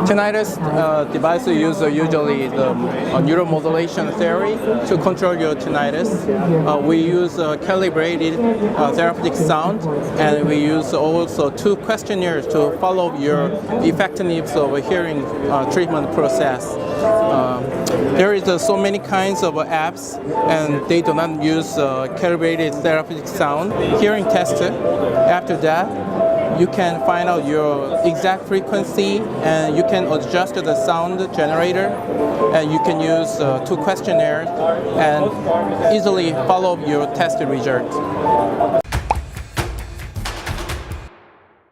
Tinnitus devices use usually the neuromodulation theory to control your tinnitus. We use calibrated therapeutic sound, and we use also 2 questionnaires to follow your effectiveness of a hearing treatment process. There is so many kinds of apps, and they do not use calibrated therapeutic sound. Hearing test. After that, you can find out your exact frequency, and you can adjust the sound generator, and you can use 2 questionnaires and easily follow your test result.